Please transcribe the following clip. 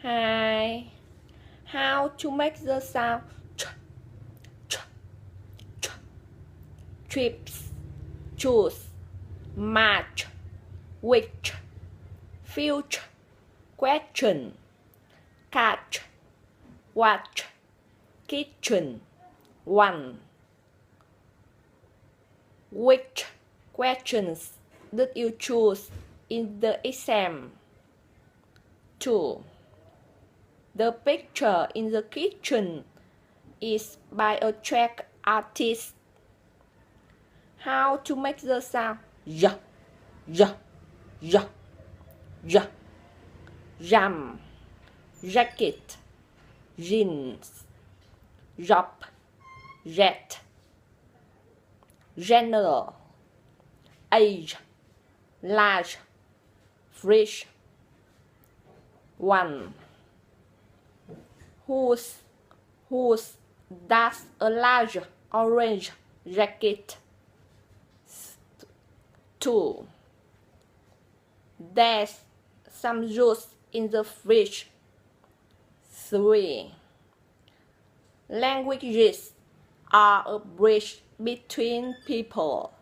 Hi. How to make the sound ch, ch, ch. Trips, choose, match, which, future, question, catch, watch, kitchen, one. Which questions did you choose in the exam? 2. The picture in the kitchen is by a track artist. How to make the sound ja, ja, ja, ja. Jam, jacket, jeans, job, jet, general, age, large, fridge. 1. Whose does a large orange jacket? 2. There's some juice in the fridge. 3. Languages are a bridge between people.